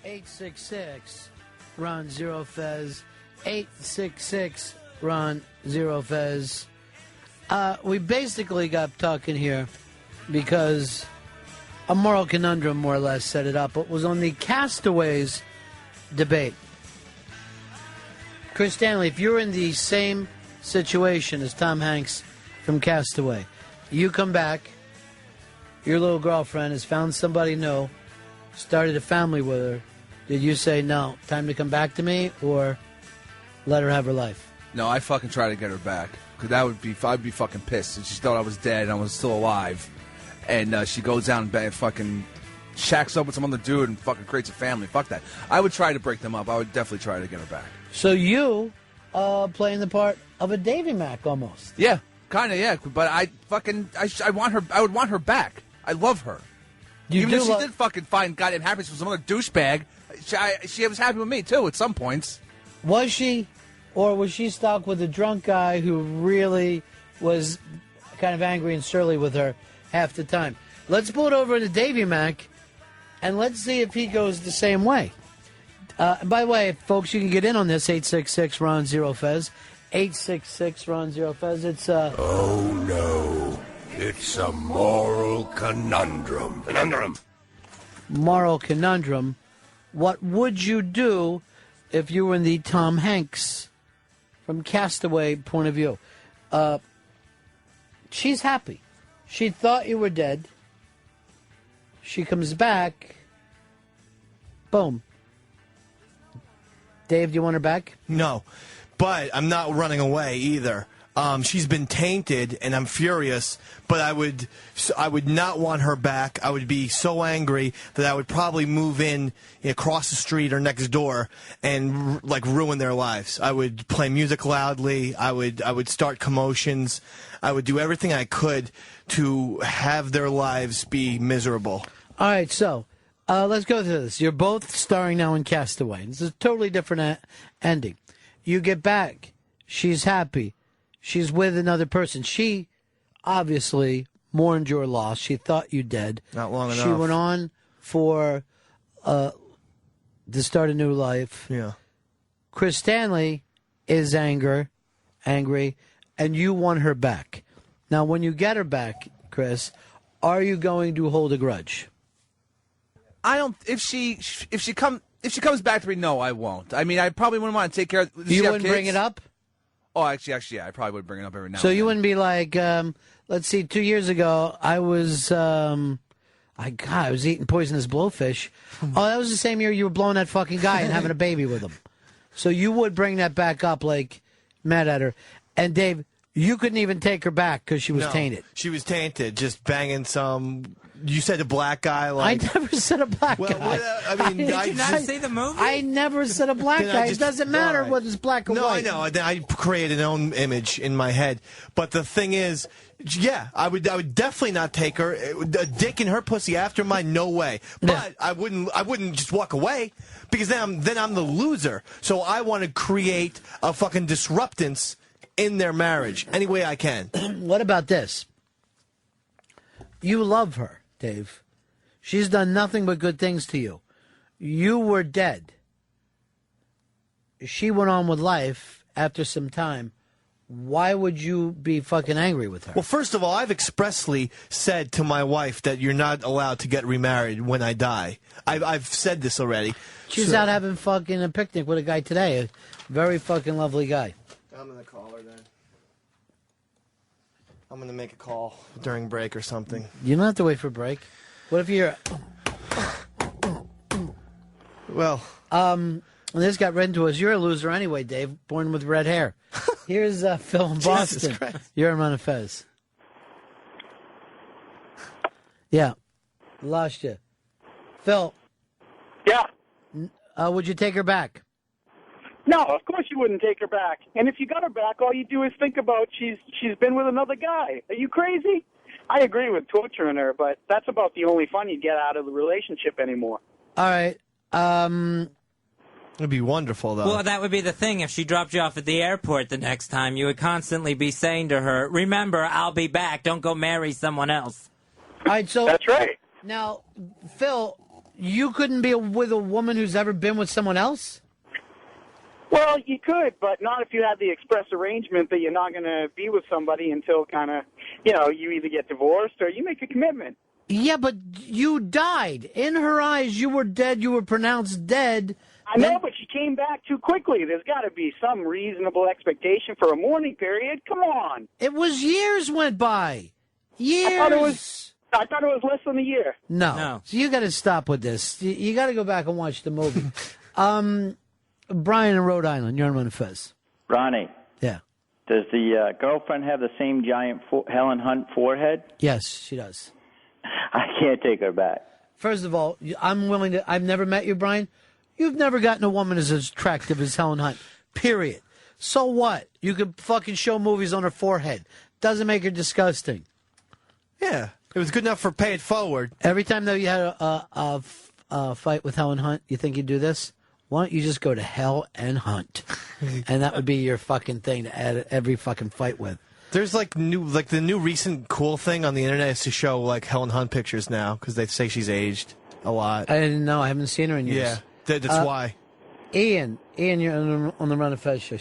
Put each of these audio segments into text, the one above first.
866 Ron Zero Fez. 866 Ron Zero Fez. We basically got talking here because a moral conundrum more or less set it up. It was on the Castaways debate. Chris Stanley, if you're in the same situation as Tom Hanks from Castaway, you come back, your little girlfriend has found somebody new, started a family with her, did you say, no, time to come back to me, or let her have her life? No, I fucking try to get her back. Because I'd be fucking pissed. And she thought I was dead and I was still alive. And she goes down and fucking shacks up with some other dude and fucking creates a family. Fuck that. I would try to break them up. I would definitely try to get her back. So you playing the part of a Davy Mac almost. Yeah, kind of, yeah. But I want her. I would want her back. I love her. Even if she did fucking find goddamn happiness with some other douchebag, she was happy with me, too, at some points. Was she? Or was she stuck with a drunk guy who really was kind of angry and surly with her half the time? Let's pull it over to Davy Mac, and let's see if he goes the same way. By the way, folks, you can get in on this, 866 Ron Zero Fez. 866 Ron Zero Fez. It's Oh, no. It's a moral conundrum. Moral conundrum. What would you do if you were in the Tom Hanks from Castaway point of view? She's happy. She thought you were dead. She comes back. Boom. Dave, do you want her back? No, but I'm not running away either. She's been tainted, and I'm furious, but I would not want her back. I would be so angry that I would probably move in across the street or next door and ruin their lives. I would play music loudly. I would start commotions. I would do everything I could to have their lives be miserable. All right, so let's go through this. You're both starring now in Castaway. This is a totally different ending. You get back. She's happy. She's with another person. She obviously mourned your loss. She thought you dead. Not long enough. She went on to start a new life. Yeah. Chris Stanley is angry, and you want her back. Now, when you get her back, Chris, are you going to hold a grudge? I don't. If she comes back to me, no, I won't. I mean, I probably wouldn't want to take care of. You wouldn't bring it up? Oh, actually, yeah, I probably would bring it up every now and So then. you wouldn't be like, let's see, 2 years ago, I was, I was eating poisonous blowfish. Oh, that was the same year you were blowing that fucking guy and having a baby with him. So you would bring that back up, mad at her. And Dave, you couldn't even take her back because she was tainted. She was tainted, just banging some. You said a black guy. I never said a black guy. Did you not see the movie? I never said a black guy. It doesn't matter whether it's black or white. No, I know. I created an own image in my head. But the thing is, yeah, I would definitely not take her. A dick in her pussy after mine, no way. But I wouldn't just walk away because then I'm the loser. So I want to create a fucking disruptance in their marriage any way I can. What about this? You love her, Dave. She's done nothing but good things to you. You were dead. She went on with life after some time. Why would you be fucking angry with her? Well, first of all, I've expressly said to my wife that you're not allowed to get remarried when I die. I've said this already. She's out having fucking a picnic with a guy today. A very fucking lovely guy. I'm going to call her then. I'm going to make a call during break or something. You don't have to wait for break. What if you're... Well... this got read into us. You're a loser anyway, Dave, born with red hair. Here's Phil in Boston. You're in Ron Fez. Yeah. Lost you. Phil. Yeah. Would you take her back? No, of course you wouldn't take her back. And if you got her back, all you do is think about she's been with another guy. Are you crazy? I agree with torturing her, but that's about the only fun you get out of the relationship anymore. All right. It'd be wonderful, though. Well, that would be the thing. If she dropped you off at the airport the next time, you would constantly be saying to her, remember, I'll be back. Don't go marry someone else. All right, so... That's right. Now, Phil, you couldn't be with a woman who's ever been with someone else? Well, you could, but not if you had the express arrangement that you're not going to be with somebody until kind of, you either get divorced or you make a commitment. Yeah, but you died. In her eyes, you were dead. You were pronounced dead. I know, but she came back too quickly. There's got to be some reasonable expectation for a mourning period. Come on. It was years went by. Years. I thought it was less than a year. No. So you got to stop with this. You got to go back and watch the movie. Brian in Rhode Island, you're on Run Fez. Ronnie. Yeah. Does the girlfriend have the same giant Helen Hunt forehead? Yes, she does. I can't take her back. First of all, I'm willing to. I've never met you, Brian. You've never gotten a woman as attractive as Helen Hunt. Period. So what? You could fucking show movies on her forehead. Doesn't make her disgusting. Yeah, it was good enough for Pay It Forward. Every time though you had a fight with Helen Hunt, you think you'd do this? Why don't you just go to Hell and Hunt, and that would be your fucking thing to add every fucking fight with. There's the new recent cool thing on the internet is to show like Helen Hunt pictures now because they say she's aged a lot. I didn't know. I haven't seen her in years. Yeah, that's why. Ian, you're on the Run of Fez show.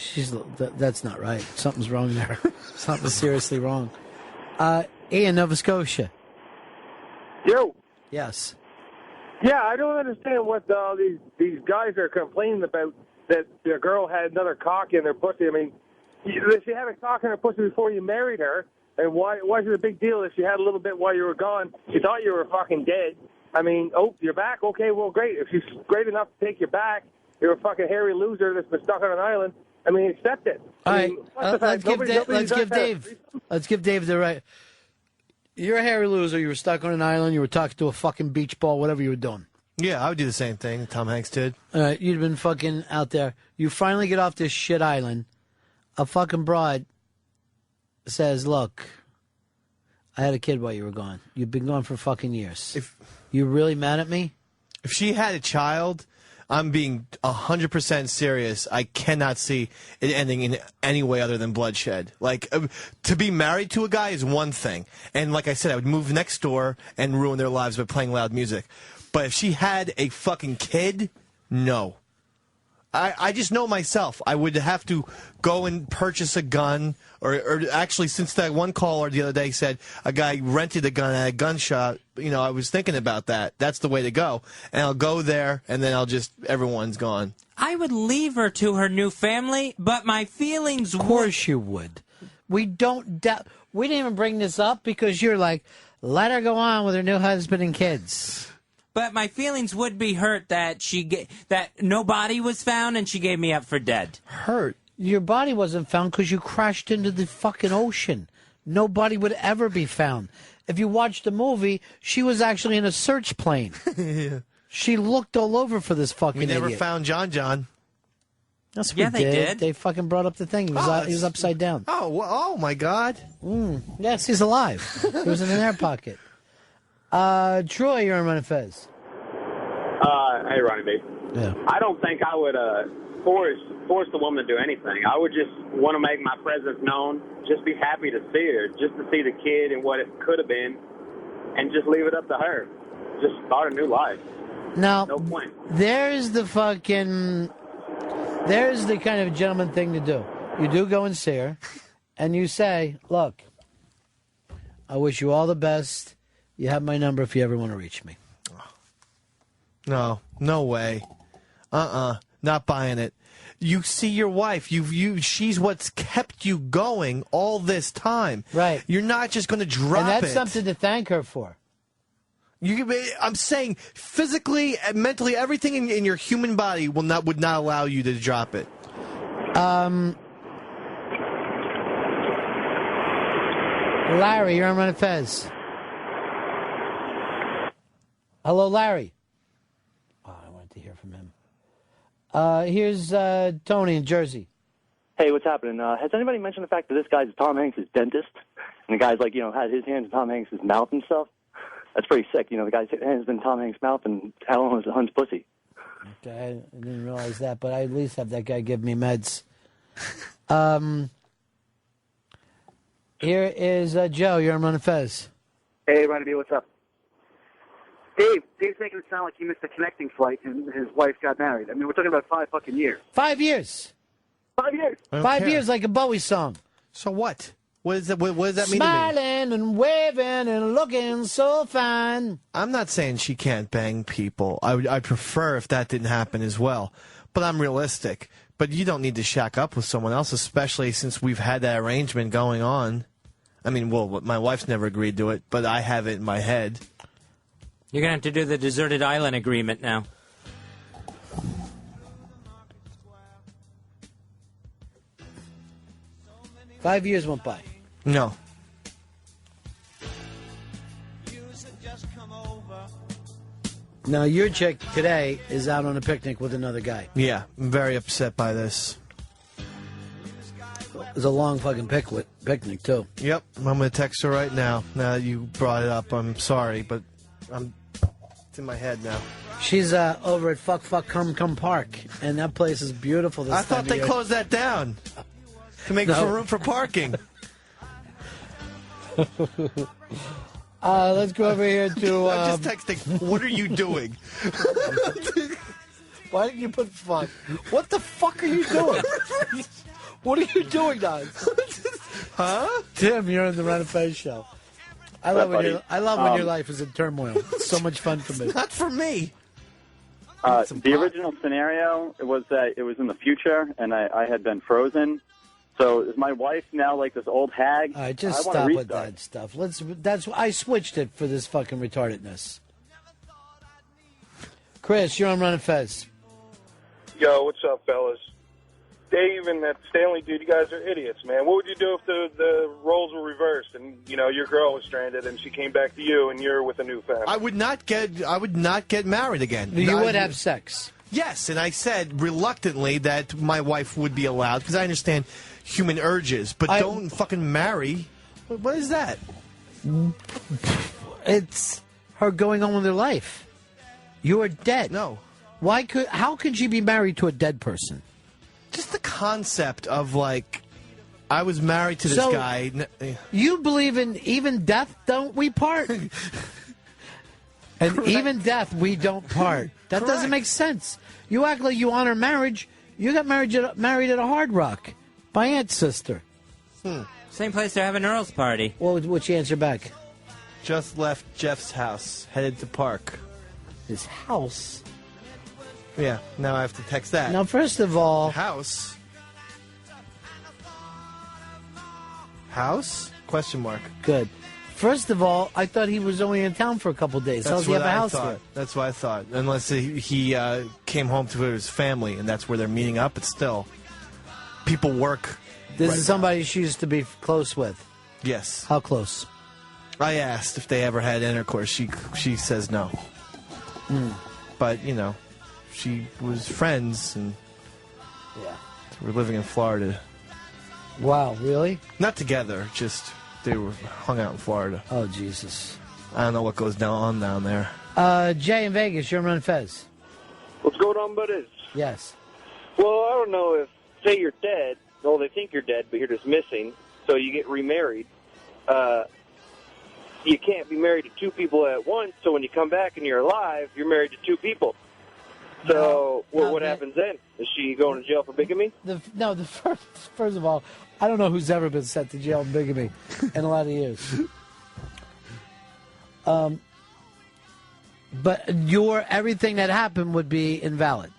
That's not right. Something's wrong there. Something's seriously wrong. Ian, Nova Scotia. Yo. Yes. Yeah, I don't understand what these guys are complaining about, that their girl had another cock in her pussy. I mean, if she had a cock in her pussy before you married her, and why is it a big deal if she had a little bit while you were gone? She thought you were fucking dead. I mean, you're back? Okay, well, great. If she's great enough to take you back, you're a fucking hairy loser that's been stuck on an island. I mean, accept it. All right, let's give Dave the right. You're a hairy loser. You were stuck on an island. You were talking to a fucking beach ball, whatever you were doing. Yeah, I would do the same thing that Tom Hanks did. All right, you'd been fucking out there. You finally get off this shit island. A fucking broad says, look, I had a kid while you were gone. You've been gone for fucking years. If you really mad at me? If she had a child, I'm being 100% serious. I cannot see it ending in any way other than bloodshed. Like, to be married to a guy is one thing. And like I said, I would move next door and ruin their lives by playing loud music. But if she had a fucking kid, no. I just know myself. I would have to go and purchase a gun, or actually, since that one caller the other day said a guy rented a gun at a gun shop, I was thinking about that. That's the way to go. And I'll go there, and then everyone's gone. I would leave her to her new family, but my feelings would. Of course you would. We didn't even bring this up because you're like, let her go on with her new husband and kids. But my feelings would be hurt that that no body was found and she gave me up for dead. Hurt? Your body wasn't found because you crashed into the fucking ocean. No body would ever be found. If you watch the movie, she was actually in a search plane. Yeah. She looked all over for this fucking We never idiot. Found John. That's what yeah, we they did. They fucking brought up the thing. He was upside down. Oh my God. Yes, he's alive. He was in an air pocket. Troy, you're on Run and Fez. Hey, Ronnie B. Yeah. I don't think I would force the woman to do anything. I would just want to make my presence known, just be happy to see her, just to see the kid and what it could have been, and just leave it up to her. Just start a new life. Now, no point. There's the kind of gentleman thing to do. You do go and see her, and you say, look, I wish you all the best. You have my number if you ever want to reach me. No way. Not buying it. You see your wife. She's what's kept you going all this time. Right. You're not just going to drop it. And that's something to thank her for. I'm saying physically, mentally, everything in your human body would not allow you to drop it. Larry, you're on Run and Fez. Hello, Larry. Oh, I wanted to hear from him. Here's Tony in Jersey. Hey, what's happening? Has anybody mentioned the fact that this guy's Tom Hanks' dentist? And the guy's had his hands in Tom Hanks' mouth and stuff? That's pretty sick. The guy's hands in Tom Hanks' mouth and Helen Hunt's pussy. Okay, I didn't realize that, but I at least have that guy give me meds. Here is Joe. You're on Run and Fez. Hey, Ronnie B, what's up? Dave's making it sound like he missed a connecting flight and his wife got married. I mean, we're talking about 5 fucking years. 5 years. 5 years. 5 years, like a Bowie song. So what? What does that mean to me? Smiling and waving and looking so fine. I'm not saying she can't bang people. I'd prefer if that didn't happen as well. But I'm realistic. But you don't need to shack up with someone else, especially since we've had that arrangement going on. I mean, well, my wife's never agreed to it, but I have it in my head. You're going to have to do the deserted island agreement now. Five years went by. No. Now, your chick today is out on a picnic with another guy. Yeah, I'm very upset by this. It was a long fucking picnic, too. Yep, I'm going to text her right now. Now that you brought it up, I'm sorry, but it's in my head now. She's over at Fuck Come Park, and that place is beautiful this I time thought of they year. closed that down to make No. room for parking. Let's go over here to... I'm just texting, what are you doing? Why did you put fuck? What the fuck are you doing? What are you doing, Don? Huh? Tim, you're on the Ron and Fez show. I love when your life is in turmoil. It's so much fun for me. Not for me. The original scenario was that it was in the future, and I had been frozen. So is my wife now like this old hag? All right, just I wanna stop with restart. that stuff. I switched it for this fucking retardedness. Chris, you're on Ron and Fez. Yo, what's up, fellas? Dave and that Stanley dude, you guys are idiots, man. What would you do if the roles were reversed and, you know, your girl was stranded and she came back to you and you're with a new family? I would not get married again. You would have sex. Yes, and I said reluctantly that my wife would be allowed because I understand human urges, but don't fucking marry. What is that? It's her going on with her life. You are dead. No. How could she be married to a dead person? Just the concept of, like, I was married to this So, guy. You believe in even death, don't we part? And even death, we don't part. That doesn't make sense. You act like you honor marriage. You got married at a Hard Rock by Aunt's sister. Same place they're having Earl's party. What'd you answer back? Just left Jeff's house, headed to park. His house? Yeah, now I have to text that. Now, first of all... House? House? Question mark. Good. First of all, I thought he was only in town for a couple days. How does he have a house here? That's what I thought. Unless he came home to his family, and that's where they're meeting up. But still, people work. This is somebody she used to be close with. Yes. How close? I asked if they ever had intercourse. She says no. But, you know, she was friends, and we're living in Florida. Wow, really? Not together, just they were hung out in Florida. Oh, Jesus. I don't know what goes on down there. Jay in Vegas, you're on Fez. What's going on, buddies? Yes. Well, I don't know if, say you're dead, well, they think you're dead, but you're just missing, so you get remarried. You can't be married to two people at once, so when you come back and you're alive, you're married to two people. So what happens then? Is she going to jail for bigamy? First of all, I don't know who's ever been sent to jail for bigamy in a lot of years. But everything that happened would be invalid.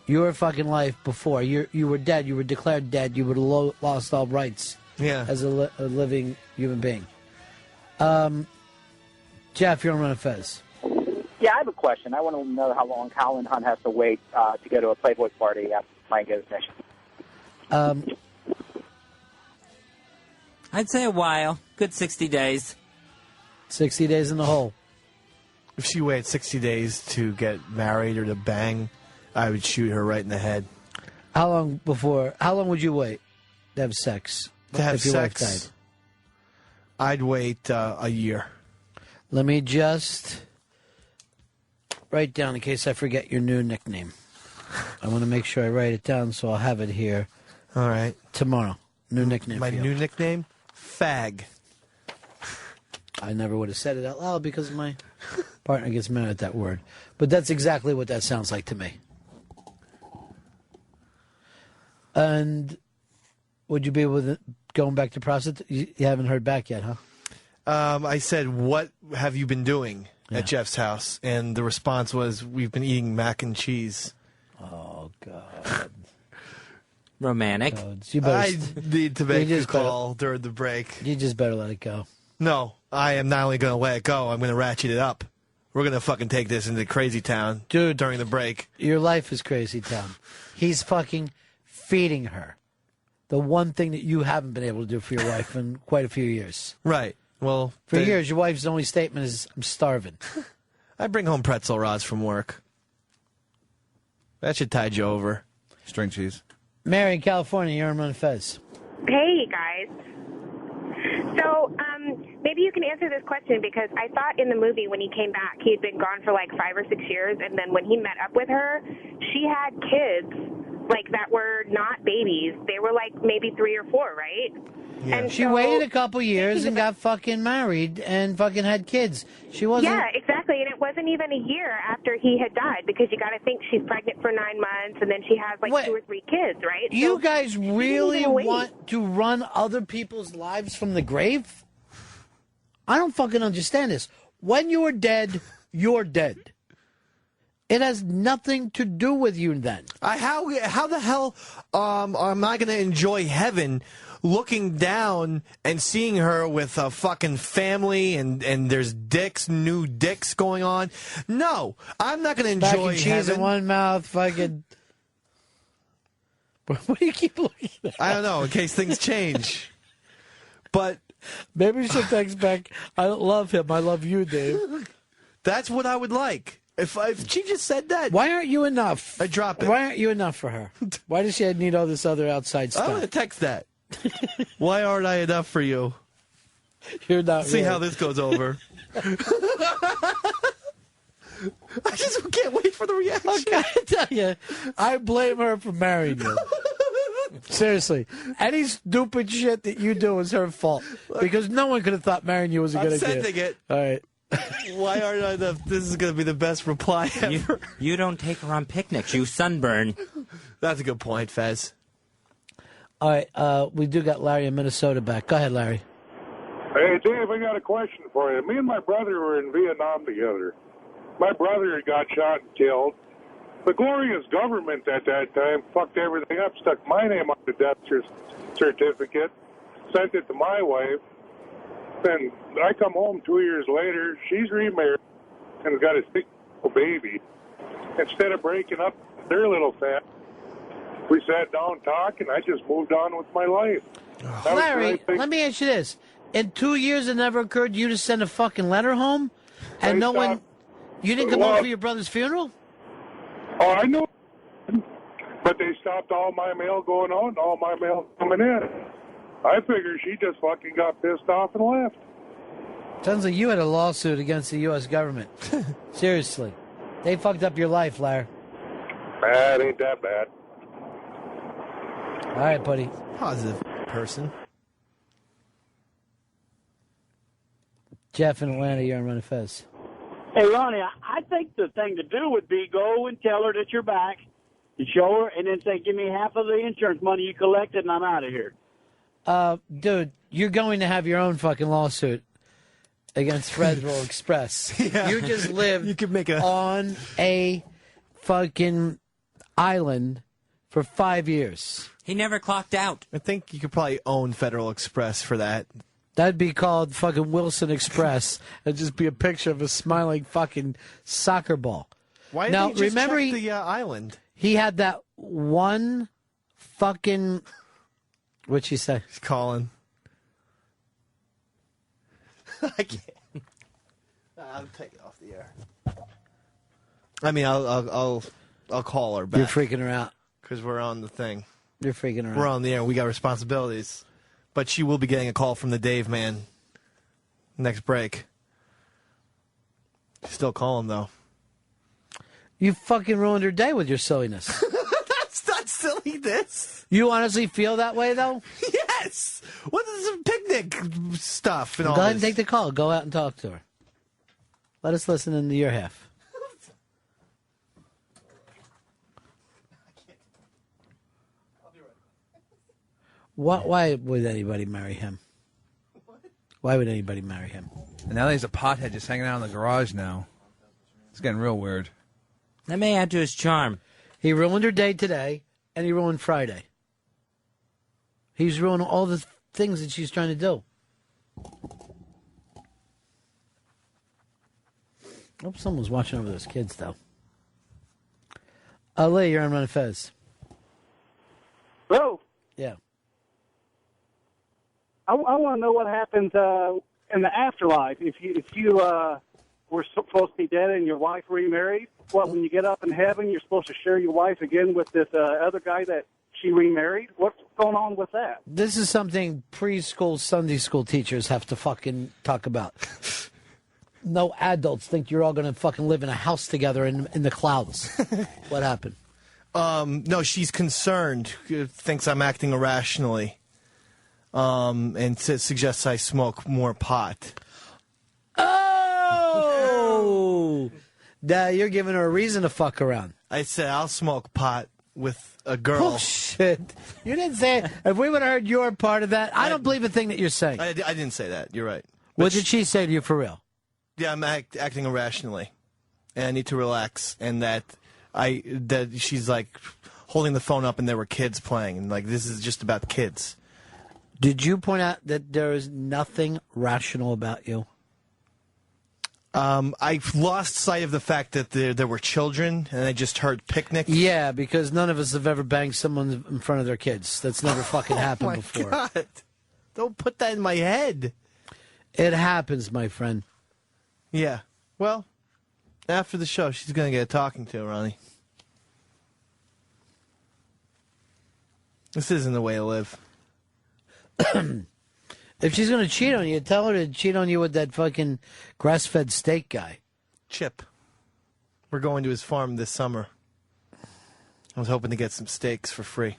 Your fucking life before you were dead, you were declared dead, you would have lost all rights as a living human being. Jeff, you're on Run Fez. Yeah, I have a question. I want to know how long Colin Hunt has to wait to go to a Playboy party after Mike goes mission. I'd say a while. Good 60 days. 60 days in the hole. If she waited 60 days to get married or to bang, I would shoot her right in the head. How long would you wait to have sex? To have if your wife sex? died? I'd wait a year. Let me just write down in case I forget your new nickname. I want to make sure I write it down so I'll have it here. All right. Tomorrow. New nickname. My for you. new nickname? Fag. I never would have said it out loud because of my Partner gets mad at that word. But that's exactly what that sounds like to me. And would you be with going back to prostitute? You haven't heard back yet, huh? I said, what have you been doing at Jeff's house? And the response was, we've been eating mac and cheese. Oh, God. Romantic. I need to make a call during the break. You just better let it go. No, I am not only going to let it go, I'm going to ratchet it up. We're going to fucking take this into crazy town during the break. Your life is crazy town. He's fucking feeding her. The one thing that you haven't been able to do for your wife in quite a few years. Right. Well, for years, your wife's only statement is, I'm starving. I bring home pretzel rods from work. That should tide you over. String cheese. Mary in California, you're on Fez. Hey, guys. So, maybe you can answer this question because I thought in the movie when he came back, he had been gone for like 5 or 6 years, and then when he met up with her, she had kids like that were not babies. They were like maybe 3 or 4, right? Yeah. And she waited a couple years and got fucking married and fucking had kids. She wasn't. Yeah, exactly. And it wasn't even a year after he had died because you got to think she's pregnant for 9 months and then she has like 2 or 3 kids, right? You guys really want to run other people's lives from the grave? I don't fucking understand this. When you're dead, you're dead. It has nothing to do with you then. How the hell am I going to enjoy heaven looking down and seeing her with a fucking family and there's new dicks going on? No, I'm not going to enjoy Back cheese heaven. in one mouth, fucking... What do you keep looking at? I don't know, in case things change. But... Maybe she'll text back, I don't love him, I love you, Dave. That's what I would like. If she just said that. Why aren't you enough? I drop it. Why aren't you enough for her? Why does she need all this other outside stuff? I'm going to text that. Why aren't I enough for you? You're not. See really. how this goes over. I just can't wait for the reaction. Okay, I tell you, I blame her for marrying you. Seriously, any stupid shit that you do is her fault because no one could have thought marrying you was a good idea. I'm sending it. All right. Why aren't I enough? This is going to be the best reply ever. You don't take her on picnics. You sunburn. That's a good point, Fez. All right, we do got Larry in Minnesota back. Go ahead, Larry. Hey, Dave, I got a question for you. Me and my brother were in Vietnam together. My brother got shot and killed. The glorious government at that time fucked everything up, stuck my name on the death certificate, sent it to my wife. Then I come home 2 years later, she's remarried and got a sick baby. Instead of breaking up their little family, we sat down talking. I just moved on with my life. Larry, let me ask you this. In 2 years, it never occurred to you to send a fucking letter home? And no one... You didn't come home for your brother's funeral? Oh, I know. But they stopped all my mail going out and all my mail coming in. I figured she just fucking got pissed off and left. Sounds like you had a lawsuit against the U.S. government. Seriously. They fucked up your life, Larry. It ain't that bad. All right, buddy. Positive person. Jeff in Atlanta, you're on Run Fez. Hey, Ronnie, I think the thing to do would be go and tell her that you're back and show her and then say, give me half of the insurance money you collected and I'm out of here. Dude, you're going to have your own fucking lawsuit against Federal Express. Yeah. You just live You could make on a fucking island for 5 years. He never clocked out. I think you could probably own Federal Express for that. That'd be called fucking Wilson Express. It'd just be a picture of a smiling fucking soccer ball. Why now, didn't he just remember check the island? He had that one fucking... What'd she say? He's calling. I can't. I'll take it off the air. I mean, I'll call her back. You're freaking her out. Because we're on the thing. You're freaking her out. We're on the air. We got responsibilities. But she will be getting a call from the Dave man next break. She's still calling, though. You fucking ruined her day with your silliness. That's not silliness. You honestly feel that way, though? Yes. What is some picnic stuff and all Go ahead and this? take the call. Go out and talk to her. Let us listen into your half. Why would anybody marry him? Why would anybody marry him? And now he's a pothead just hanging out in the garage now. It's getting real weird. That may add to his charm. He ruined her day today, and he ruined Friday. He's ruining all the things that she's trying to do. Hope someone's watching over those kids, though. Lee, you're on Run of Fez. Hello. Yeah. I want to know what happens in the afterlife. If you were supposed to be dead and your wife remarried, when you get up in heaven, you're supposed to share your wife again with this other guy that she remarried? What's going on with that? This is something preschool Sunday school teachers have to fucking talk about. No adults think you're all going to fucking live in a house together in the clouds. What happened? No, she's concerned. Thinks I'm acting irrationally. And suggests I smoke more pot. Oh! You're giving her a reason to fuck around. I said I'll smoke pot with a girl. Oh, shit. You didn't say it. If we would have heard your part of that, I don't believe a thing that you're saying. I didn't say that. You're right. What did she say to you for real? Yeah, I'm acting irrationally. And I need to relax. And that she's like holding the phone up and there were kids playing. And like, this is just about kids. Did you point out that there is nothing rational about you? I've lost sight of the fact that there were children, and I just heard picnic. Yeah, because none of us have ever banged someone in front of their kids. That's never fucking happened before. God. Don't put that in my head. It happens, my friend. Yeah. Well, after the show, she's going to get a talking to, Ronnie. This isn't the way to live. If she's going to cheat on you, tell her to cheat on you with that fucking grass-fed steak guy. Chip. We're going to his farm this summer. I was hoping to get some steaks for free.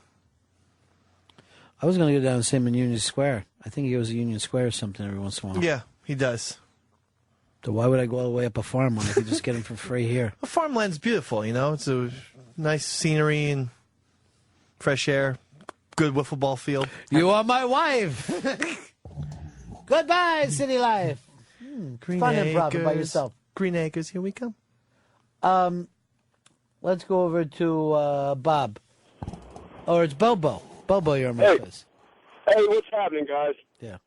I was going to go down and see him in Union Square. I think he goes to Union Square or something every once in a while. Yeah, he does. So why would I go all the way up a farm when I could just get him for free here? Well, farmland's beautiful, you know. It's a nice scenery and fresh air. Good wiffle ball field. You are my wife. Goodbye, city life. Green Fun Acres. improv by yourself. Green Acres, here we come. Let's go over to Bob. Or it's Bobo. Bobo, you're on my face. Hey, what's happening, guys? Yeah.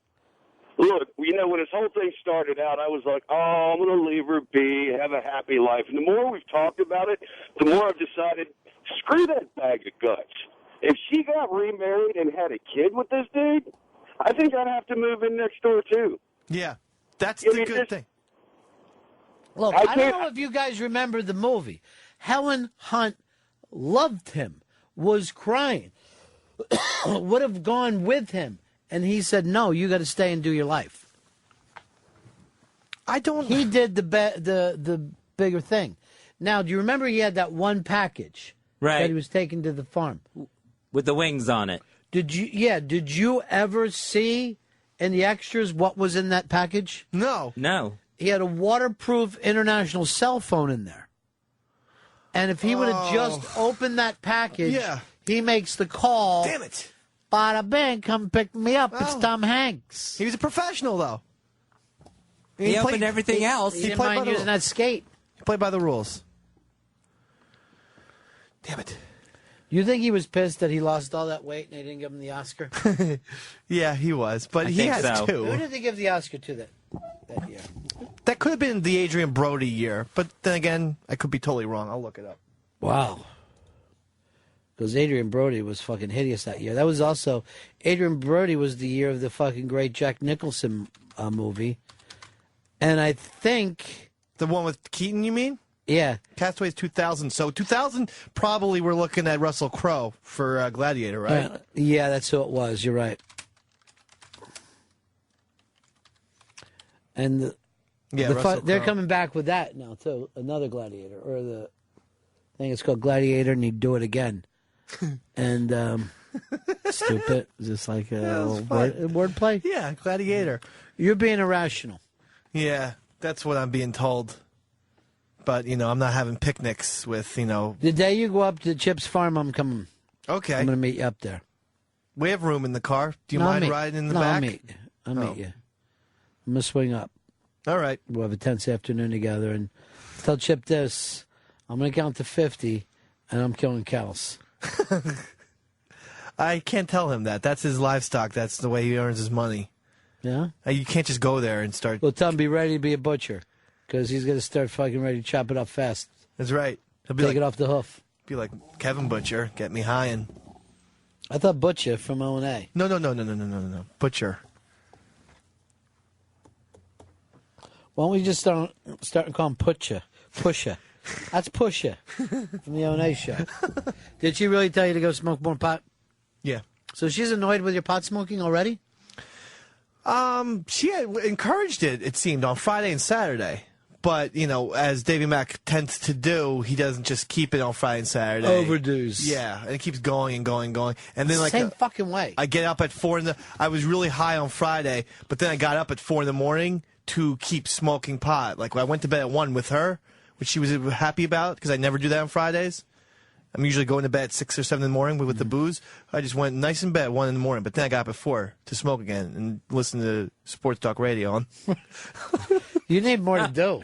Look, you know, when this whole thing started out, I was like, oh, I'm going to leave her be, have a happy life. And the more we've talked about it, the more I've decided, screw that bag of guts. If she got remarried and had a kid with this dude, I think I'd have to move in next door, too. Yeah, that's the good thing. Look, I don't know if you guys remember the movie. Helen Hunt loved him, was crying, would have gone with him. And he said, no, you got to stay and do your life. I don't... He did the bigger thing. Now, do you remember he had that one package that he was taking to the farm? With the wings on it. Did you ever see in the extras what was in that package? No. No. He had a waterproof international cell phone in there. And if he would have just opened that package, he makes the call. Damn it. Bada bang, come pick me up. It's Tom Hanks. He was a professional, though. He opened everything else. He didn't mind using that skate. He played by the rules. Damn it. You think he was pissed that he lost all that weight and they didn't give him the Oscar? Yeah, he was. But he has two. Who did they give the Oscar to that year? That could have been the Adrian Brody year. But then again, I could be totally wrong. I'll look it up. Wow. Because Adrian Brody was fucking hideous that year. That was also... Adrian Brody was the year of the fucking great Jack Nicholson movie. And I think... The one with Keaton, you mean? Yeah. Castaway's 2000. So 2000, probably we're looking at Russell Crowe for Gladiator, right? Yeah, that's who it was. You're right. And they're coming back with that now, too. Another Gladiator. Or I think it's called Gladiator, and he'd do it again. And stupid. Just like a wordplay? Yeah, Gladiator. You're being irrational. Yeah, that's what I'm being told. But, I'm not having picnics with, The day you go up to Chip's farm, I'm coming. Okay. I'm going to meet you up there. We have room in the car. Do you mind riding in the back? I'll meet you. I'm going to swing up. All right. We'll have a tense afternoon together. And tell Chip this. I'm going to count to 50, and I'm killing cows. I can't tell him that. That's his livestock. That's the way he earns his money. Yeah? You can't just go there and start... Well, tell him be ready to be a butcher, because he's going to start fucking ready to chop it up fast. That's right. He'll be Take it off the hoof. Be like Kevin Butcher, get me high and... I thought Butcher from O&A. No. Butcher. Why don't we just start calling him Pusher? That's Pusher from the O&A show. Did she really tell you to go smoke more pot? Yeah. So she's annoyed with your pot smoking already? She had encouraged it seemed, on Friday and Saturday. But, as Davey Mack tends to do, he doesn't just keep it on Friday and Saturday. Overdoes. Yeah, and it keeps going and going and going. And then, Same fucking way. I get up at 4 I was really high on Friday, but then I got up at 4 in the morning to keep smoking pot. Like, I went to bed at 1 with her, which she was happy about, because I never do that on Fridays. I'm usually going to bed at 6 or 7 in the morning with the booze. I just went nice in bed at 1 in the morning, but then I got up at 4 to smoke again and listen to sports talk radio. You need more to do.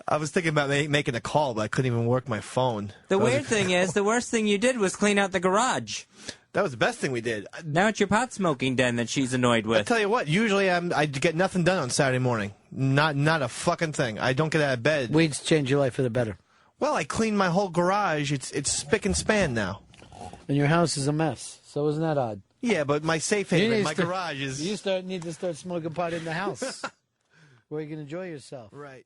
I was thinking about making a call, but I couldn't even work my phone. The weird thing is, the worst thing you did was clean out the garage. That was the best thing we did. Now it's your pot smoking den that she's annoyed with. I tell you what, usually I get nothing done on Saturday morning. Not a fucking thing. I don't get out of bed. Weeds change your life for the better. Well, I cleaned my whole garage. It's spick and span now. And your house is a mess. So isn't that odd? Yeah, but my safe haven, my garage is... You need to start smoking pot in the house where you can enjoy yourself. Right.